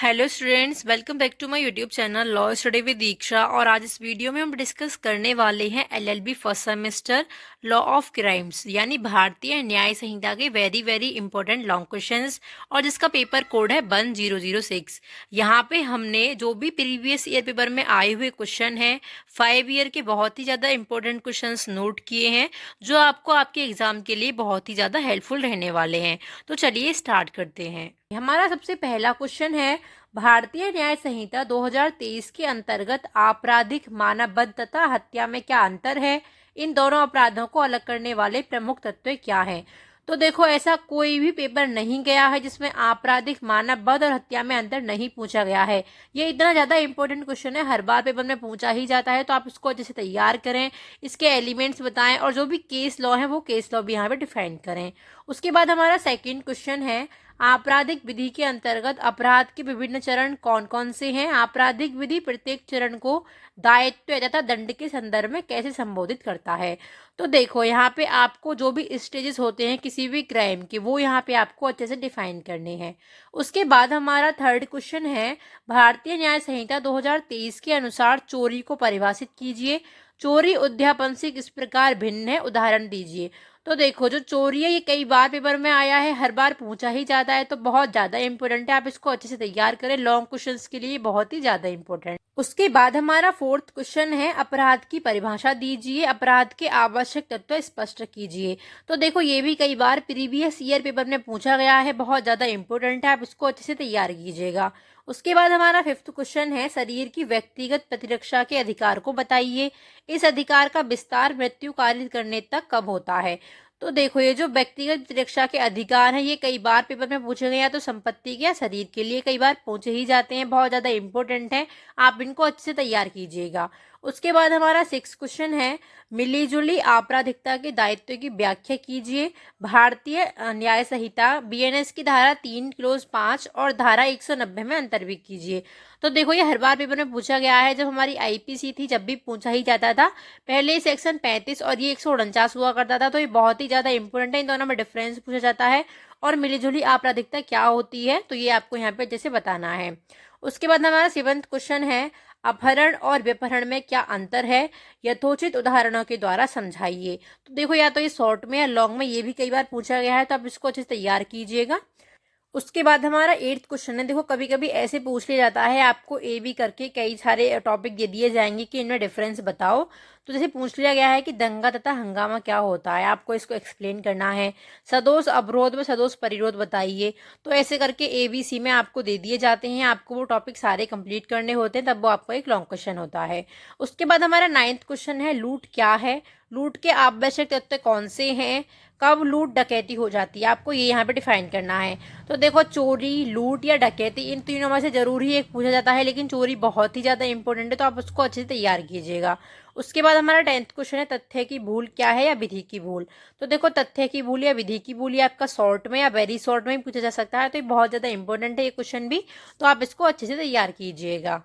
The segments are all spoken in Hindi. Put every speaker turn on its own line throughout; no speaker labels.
Hello students, welcome back to my YouTube channel law study with Diksha. और आज इस वीडियो में हम डिस्कस करने वाले हैं LLB first semester law of crimes यानी भारतीय न्याय संहिता के very very important long questions, और जिसका पेपर कोड है 1006। यहाँ पे हमने जो भी प्रीवियस ईयर पेपर में आए हुए क्वेश्चन हैं 5 ईयर के बहुत ही ज़्यादा इंपॉर्टेंट क्वेश्चन नोट किए हैं जो आपको आपके एग्जाम के लिए बहुत ही ज़्यादा हेल्पफुल रहने वाले हैं। तो चलिए स्टार्ट करते हैं। हमारा सबसे पहला क्वेश्चन है, भारतीय न्याय संहिता 2023 के अंतर्गत आपराधिक, मानववध तथा हत्या में क्या अंतर है? इन दोनों अपराधों को अलग करने वाले प्रमुख तत्व क्या हैं? तो देखो, ऐसा कोई भी पेपर नहीं गया है जिसमें आपराधिक, मानववध और हत्या में अंतर नहीं पूछा गया है। ये इतना ज़्यादा इंपॉर्टेंट क्वेश्चन है, हर बार पेपर में पूछा ही जाता है, तो आप इसको अच्छे से तैयार करें, इसके एलिमेंट्स बताएं और जो भी केस लॉ है वो केस लॉ भी यहाँ पे डिफाइन करें। उसके बाद हमारा सेकेंड क्वेश्चन है, आपराधिक विधि के अंतर्गत अपराध के विभिन्न चरण कौन कौन से हैं? आपराधिक विधि प्रत्येक चरण को दायित्व तथा दंड के संदर्भ में कैसे संबोधित करता है? तो देखो, यहाँ पे आपको जो भी स्टेजेस होते हैं किसी भी क्राइम के, वो यहाँ पे आपको अच्छे से डिफाइन करने हैं। उसके बाद हमारा थर्ड क्वेश्चन है, भारतीय न्याय संहिता 2023 के अनुसार चोरी को परिभाषित कीजिए। चोरी उद्यापन से किस प्रकार भिन्न है? उदाहरण दीजिए। तो देखो, जो चोरी है ये कई बार पेपर में आया है, हर बार पूछा ही जाता है, तो बहुत ज़्यादा इंपॉर्टेंट है, आप इसको अच्छे से तैयार करें, लॉन्ग क्वेश्चंस के लिए बहुत ही ज़्यादा इंपॉर्टेंट। उसके बाद हमारा फोर्थ क्वेश्चन है, अपराध की परिभाषा दीजिए, अपराध के आवश्यक तत्व स्पष्ट कीजिए। तो देखो, ये भी कई बार प्रीवियस ईयर पेपर में पूछा गया है, बहुत ज़्यादा इंपॉर्टेंट है, आप इसको अच्छे से तैयार कीजिएगा। उसके बाद हमारा फिफ्थ क्वेश्चन है, शरीर की व्यक्तिगत प्रतिरक्षा के अधिकार को बताइए। इस अधिकार का विस्तार मृत्यु कारित करने तक कब होता है? तो देखो, ये जो व्यक्तिगत प्रतिरक्षा के अधिकार हैं ये कई बार पेपर में पूछे गए, या तो संपत्ति के या शरीर के लिए कई बार पूछे ही जाते हैं, बहुत ज़्यादा इंपॉर्टेंट है, आप इनको अच्छे से तैयार कीजिएगा। उसके बाद हमारा सिक्स क्वेश्चन है, मिलीजुली आपराधिकता के दायित्व की व्याख्या कीजिए। भारतीय न्याय संहिता बीएनएस की धारा 3 क्लोज 5 और धारा 190 में अंतर भी कीजिए। तो देखो, ये हर बार पेपर में पूछा गया है, जब हमारी आईपीसी थी जब भी पूछा ही जाता था। पहले सेक्शन 35 और ये 149 हुआ करता था, तो ये बहुत ही ज़्यादा इंपॉर्टेंट है, इन दोनों में डिफरेंस पूछा जाता है। और मिलीजुली आपराधिकता क्या होती है, तो ये आपको यहाँ पे जैसे बताना है। उसके बाद हमारा सेवंथ क्वेश्चन है, अपहरण और व्यपहरण में क्या अंतर है? यथोचित उदाहरणों के द्वारा समझाइए। तो देखो, या तो ये शॉर्ट में या लॉन्ग में, ये भी कई बार पूछा गया है, तो आप इसको अच्छे से तैयार कीजिएगा। उसके बाद हमारा एट्थ क्वेश्चन है, देखो कभी कभी ऐसे पूछ लिया जाता है, आपको ए बी करके कई सारे टॉपिक दे दिए जाएंगे कि इनमें डिफरेंस बताओ। तो जैसे पूछ लिया गया है कि दंगा तथा हंगामा क्या होता है, आपको इसको एक्सप्लेन करना है। सदोष अवरोध व सदोष परिरोध बताइए। तो ऐसे करके ए बी सी में आपको दे दिए जाते हैं, आपको वो टॉपिक सारे कंप्लीट करने होते हैं, तब वो आपको एक लॉन्ग क्वेश्चन होता है। उसके बाद हमारा नाइन्थ क्वेश्चन है, लूट क्या है? लूट के आवश्यक तत्व कौन से हैं? कब लूट डकैती हो जाती है, आपको ये यहाँ पे डिफाइन करना है। तो देखो, चोरी, लूट या डकैती, इन तीनों में से जरूर ही एक पूछा जाता है, लेकिन चोरी बहुत ही ज़्यादा इंपॉर्टेंट है, तो आप उसको अच्छे से तैयार कीजिएगा। उसके बाद हमारा 10th क्वेश्चन है, तथ्य की भूल क्या है या विधि की भूल? तो देखो, तथ्य की भूल या विधि की भूल, ये आपका शॉर्ट में या वेरी शॉर्ट में भी पूछा जा सकता है, तो ये बहुत ज़्यादा इंपॉर्टेंट है ये क्वेश्चन भी, तो आप इसको अच्छे से तैयार कीजिएगा।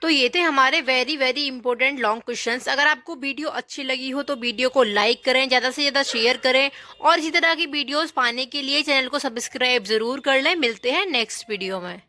तो ये थे हमारे very very important long questions. अगर आपको वीडियो अच्छी लगी हो तो वीडियो को लाइक करें, ज़्यादा से ज़्यादा शेयर करें, और इसी तरह की वीडियोस पाने के लिए चैनल को सब्सक्राइब ज़रूर कर लें। मिलते हैं नेक्स्ट वीडियो में।